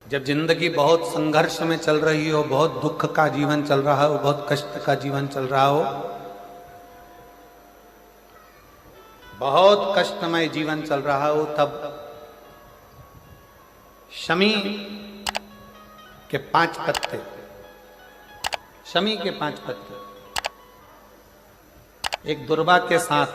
जब जिंदगी बहुत संघर्ष में चल रही हो, बहुत दुख का जीवन चल रहा हो, बहुत कष्ट का जीवन चल रहा हो, बहुत कष्टमय जीवन चल रहा हो, तब शमी के 5 पत्ते, शमी के 5 पत्ते एक दुर्वा के साथ,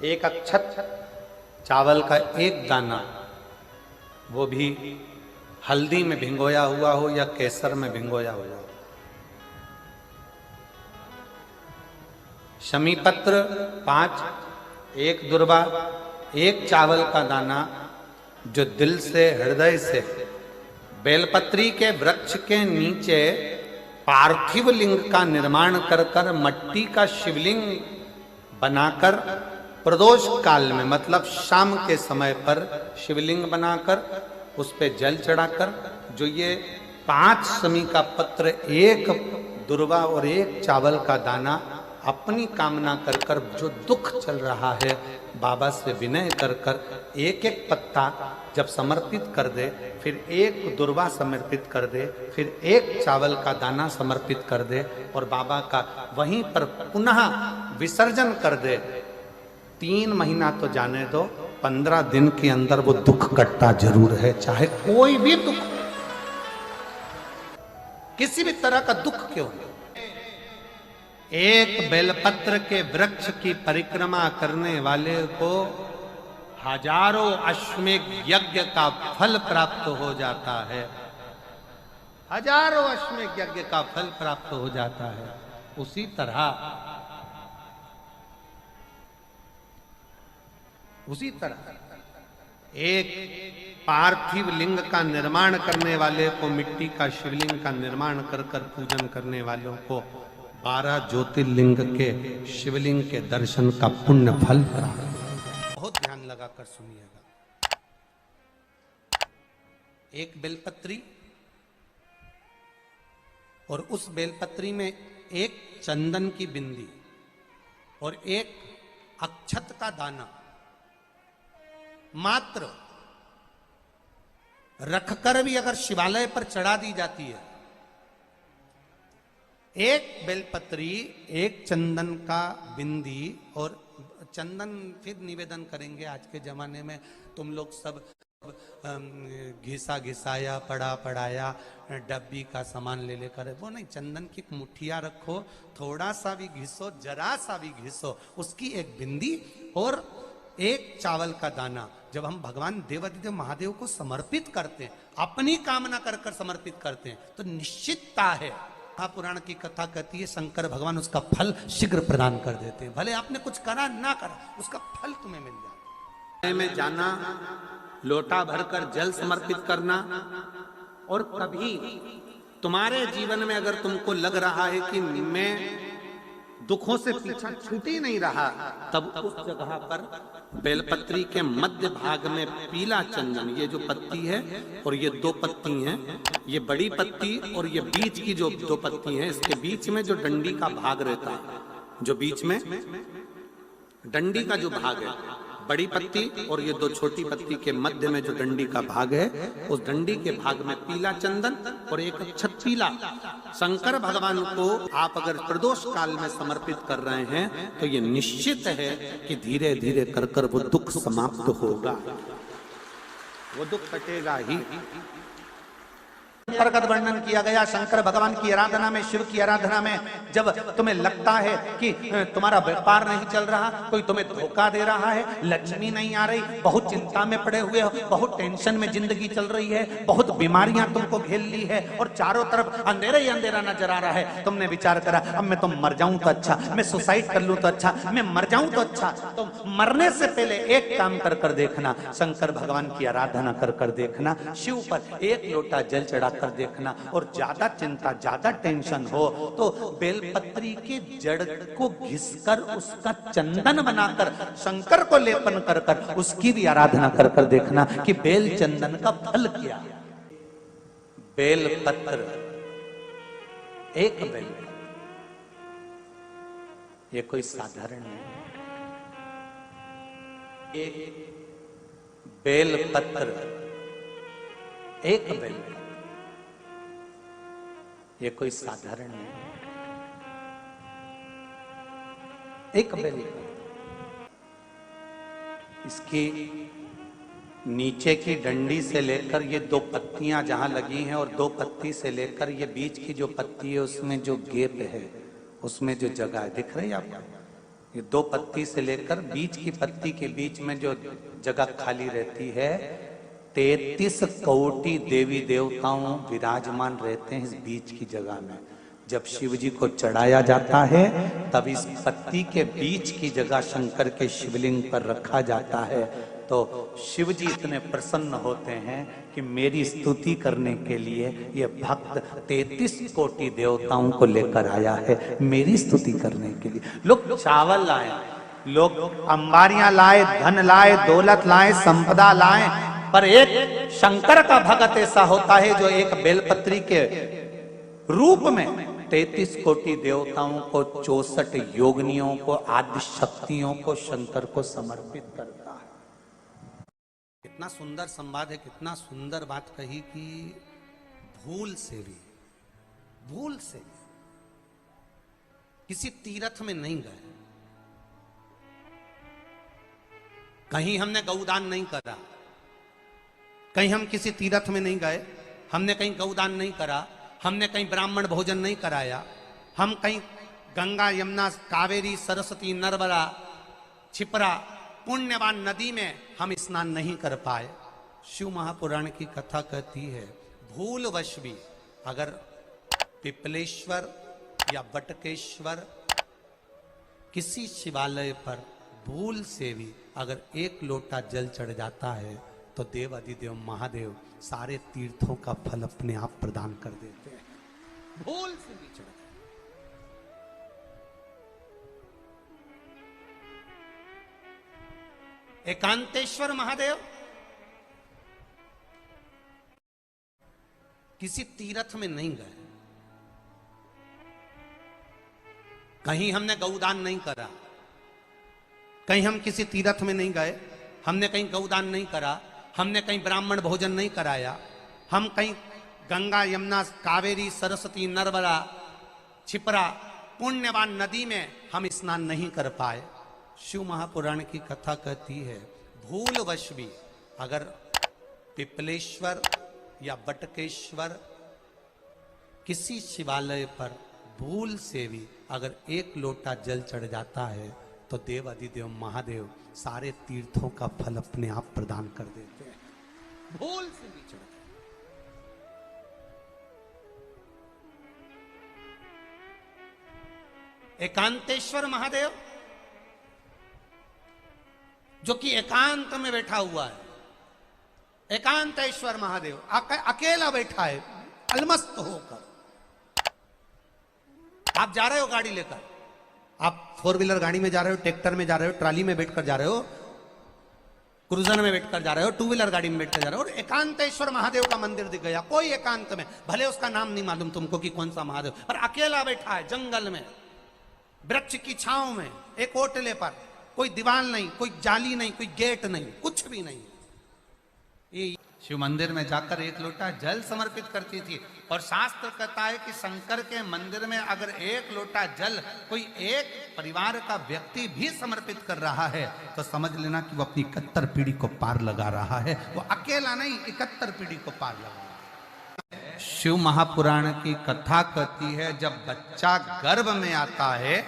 एक अक्षत चावल का एक दाना, वो भी हल्दी में भिंगोया हुआ हो या केसर में भिंगोया हुआ हो, शमी पत्र 5, एक दुर्वा, एक चावल का दाना, जो दिल से हृदय से बेलपत्री के वृक्ष के नीचे पार्थिव लिंग का निर्माण कर कर मट्टी का शिवलिंग बनाकर प्रदोष काल में, मतलब शाम के समय पर शिवलिंग बनाकर उस पे जल चढ़ाकर, जो ये 5 शमी का पत्र, एक दुर्वा और एक चावल का दाना, अपनी कामना कर कर, जो दुख चल रहा है बाबा से विनय कर कर एक एक पत्ता जब समर्पित कर दे, फिर एक दुर्वा समर्पित कर दे, फिर एक चावल का दाना समर्पित कर दे और बाबा का वहीं पर पुनः विसर्जन कर दे, 3 महीना तो जाने दो, 15 दिन के अंदर वो दुख कटता जरूर है, चाहे कोई भी दुख, किसी भी तरह का दुख क्यों हो। एक बेलपत्र के वृक्ष की परिक्रमा करने वाले को हजारों अश्वमेध यज्ञ का फल प्राप्त हो जाता है, हजारों अश्वमेध यज्ञ का फल प्राप्त हो जाता है। उसी तरह एक पार्थिव लिंग का निर्माण करने वाले को, मिट्टी का शिवलिंग का निर्माण कर कर पूजन करने वालों को 12 ज्योतिर्लिंग के शिवलिंग के दर्शन का पुण्य फल प्राप्त। बहुत ध्यान लगाकर सुनिएगा। एक बेलपत्री और उस बेलपत्री में एक चंदन की बिंदी और एक अक्षत का दाना मात्र रखकर भी अगर शिवालय पर चढ़ा दी जाती है, एक बेलपत्री, एक चंदन का बिंदी, और चंदन फिर निवेदन करेंगे। आज के जमाने में तुम लोग सब घिसा घिसाया, पड़ा पड़ाया, डब्बी का सामान ले लेकर, वो नहीं, चंदन की मुठिया रखो, थोड़ा सा भी घिसो, जरा सा भी घिसो, उसकी एक बिंदी और एक चावल का दाना, जब हम भगवान देवादिदेव महादेव को समर्पित करते हैं, अपनी कामना कर कर समर्पित करते हैं, तो निश्चितता है, पुराण की कथा कहती है, शंकर भगवान उसका फल शीघ्र प्रदान कर देते हैं। भले आपने कुछ करा ना करा, उसका फल तुम्हें मिल जाता है। में जाना, लोटा भरकर जल समर्पित करना, और कभी तुम्हारे जीवन में अगर तुमको लग रहा है कि मैं दुखों से पीछा छूट ही नहीं रहा, तब उस जगह पर बेलपत्री के मध्य भाग में पीला चंदन, ये जो पत्ती है और ये 2 पत्ती हैं, ये बड़ी पत्ती और ये बीच की जो 2 पत्ती हैं, इसके बीच में जो डंडी का भाग रहता है, जो बीच में डंडी का जो भाग है, बड़ी पत्ती और ये 2 छोटी पत्ती के मध्य में जो डंडी का भाग है, उस डंडी के भाग में पीला चंदन और एक अक्षत पीला, शंकर भगवान को आप अगर प्रदोष काल में समर्पित कर रहे हैं, तो ये निश्चित है कि धीरे धीरे कर कर वो दुख समाप्त होगा, वो दुख कटेगा ही। प्रगट वर्णन किया गया शंकर भगवान की आराधना में, शिव की आराधना में, जब तुम्हें लगता है कि तुम्हारा व्यापार नहीं चल रहा, कोई तुम्हें धोखा दे रहा है, लक्ष्मी नहीं आ रही, बहुत चिंता में पड़े हुए हो, बहुत टेंशन में जिंदगी चल रही है, बहुत बीमारियां तुमको घेर ली है और चारों तरफ अंधेरा ही अंधेरा नजर आ रहा है, तुमने विचार करा अब मैं तो मर जाऊं तो अच्छा, मैं सुसाइड कर लूं तो अच्छा, मैं मर जाऊं तो अच्छा, तो मरने से पहले एक काम कर कर देखना, शंकर भगवान की आराधना कर कर देखना, शिव पर एक लोटा जल चढ़ा कर देखना, और ज्यादा चिंता, ज्यादा टेंशन हो तो बेलपत्री के जड़ को घिसकर उसका चंदन बनाकर शंकर को लेपन कर कर उसकी भी आराधना कर कर देखना कि बेल चंदन का फल क्या। बेलपत्र, एक बेल, ये कोई साधारण नहीं, एक बेलपत्र एक बेल, ये कोई साधारण नहीं, एक बेल। इसकी नीचे की डंडी से लेकर ये दो पत्तियां जहां लगी हैं और दो पत्ती से लेकर ये बीच की जो पत्ती है उसमें जो गैप है, उसमें जो जगह है, दिख रही है आपको? ये दो पत्ती से लेकर बीच की पत्ती के बीच में जो जगह खाली रहती है, 33 कोटि देवी देवताओं विराजमान रहते हैं इस बीच की जगह में। जब शिव जी को चढ़ाया जाता है तब इस पत्ती के बीच की जगह शंकर के शिवलिंग पर रखा जाता है, तो शिव जी इतने प्रसन्न होते हैं कि मेरी स्तुति करने के लिए ये भक्त 33 कोटि देवताओं को लेकर आया है, मेरी स्तुति करने के लिए। लोग चावल लाए, लोग अंबारियां लाए, धन लाए, दौलत लाए, संपदा लाए, पर एक शंकर का भक्त ऐसा होता है जो एक बेलपत्री के रूप में 33 कोटि देवताओं को, 64 योगिनियों को, आदि शक्तियों को शंकर को समर्पित करता है। कितना सुंदर संवाद है, कितना सुंदर बात कही कि भूल से भी किसी तीर्थ में नहीं गए, कहीं हमने गौदान नहीं करा, कहीं हम किसी तीर्थ में नहीं गए, हमने कहीं गौदान नहीं करा, हमने कहीं ब्राह्मण भोजन नहीं कराया, हम कहीं गंगा यमुना कावेरी सरस्वती नर्मदा छिपरा पुण्यवान नदी में हम स्नान नहीं कर पाए। शिव महापुराण की कथा कहती है भूलवश भी अगर पिपलेश्वर या बटकेश्वर किसी शिवालय पर भूल से भी अगर एक लोटा जल चढ़ जाता है तो देव अधिदेव महादेव सारे तीर्थों का फल अपने आप प्रदान कर देते हैं। भूल से भी चढ़ गए। एकांतेश्वर महादेव किसी तीर्थ में नहीं गए, कहीं हमने गौदान नहीं करा, कहीं हम किसी तीर्थ में नहीं गए, हमने कहीं गौदान नहीं करा, हमने कहीं ब्राह्मण भोजन नहीं कराया, हम कहीं गंगा यमुना कावेरी सरस्वती नर्मदा छिपरा पुण्यवान नदी में हम स्नान नहीं कर पाए। शिव महापुराण की कथा कहती है भूलवश भी अगर पिपलेश्वर या बटकेश्वर किसी शिवालय पर भूल से भी अगर एक लोटा जल चढ़ जाता है तो देव अधिदेव महादेव सारे तीर्थों का फल अपने आप प्रदान कर देते हैं। भूल से भी चढ़ गए। एकांतेश्वर महादेव जो कि एकांत में बैठा हुआ है, एकांतेश्वर महादेव अकेला बैठा है अलमस्त होकर। आप जा रहे हो गाड़ी लेकर, आप 4 व्हीलर गाड़ी में जा रहे हो, ट्रैक्टर में जा रहे हो, ट्राली में बैठकर जा रहे हो, क्रूजर में बैठकर जा रहे हो, 2 व्हीलर गाड़ी में बैठकर जा रहे हो और एकांतेश्वर महादेव का मंदिर दिख गया, कोई एकांत में, भले उसका नाम नहीं मालूम तुमको कि कौन सा महादेव, पर अकेला बैठा है जंगल में, वृक्ष की छांव में, एक ओटले पर, कोई दीवार नहीं, कोई जाली नहीं, कोई गेट नहीं, कुछ भी नहीं। ये शिव मंदिर में जाकर एक लोटा जल समर्पित करती थी और शास्त्र कहता है कि शंकर के मंदिर में अगर एक लोटा जल कोई एक परिवार का व्यक्ति भी समर्पित कर रहा है तो समझ लेना कि वो अपनी 71 पीढ़ी को पार लगा रहा है। वो अकेला नहीं, 71 पीढ़ी को पार लगा रहा है। शिव महापुराण की कथा कहती है जब बच्चा गर्भ में आता है,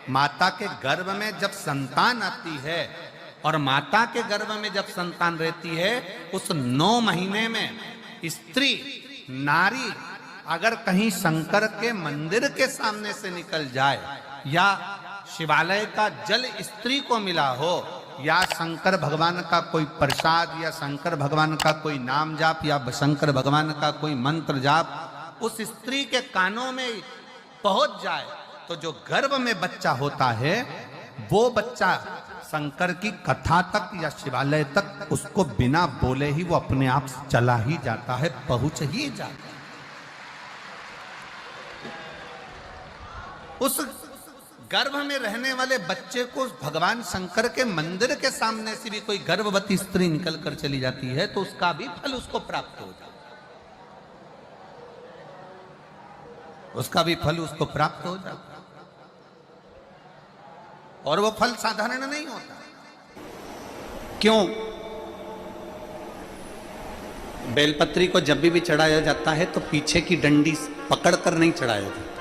माता के गर्भ में जब संतान आती है और माता के गर्भ में जब संतान रहती है, उस 9 महीने में स्त्री नारी अगर कहीं शंकर के मंदिर के सामने से निकल जाए या शिवालय का जल स्त्री को मिला हो या शंकर भगवान का कोई प्रसाद या शंकर भगवान का कोई नाम जाप या शंकर भगवान का कोई मंत्र जाप उस स्त्री के कानों में पहुंच जाए तो जो गर्भ में बच्चा होता है वो बच्चा शंकर की कथा तक या शिवालय तक उसको बिना बोले ही वो अपने आप चला ही जाता है, पहुंच ही जाता है। उस गर्भ में रहने वाले बच्चे को भगवान शंकर के मंदिर के सामने से भी कोई गर्भवती स्त्री निकल कर चली जाती है तो उसका भी फल उसको प्राप्त हो जाता है। उसका भी फल उसको प्राप्त हो जाता है। और वो फल साधारण नहीं होता। क्यों? बेलपत्री को जब भी चढ़ाया जाता है तो पीछे की डंडी पकड़कर नहीं चढ़ाया जाता,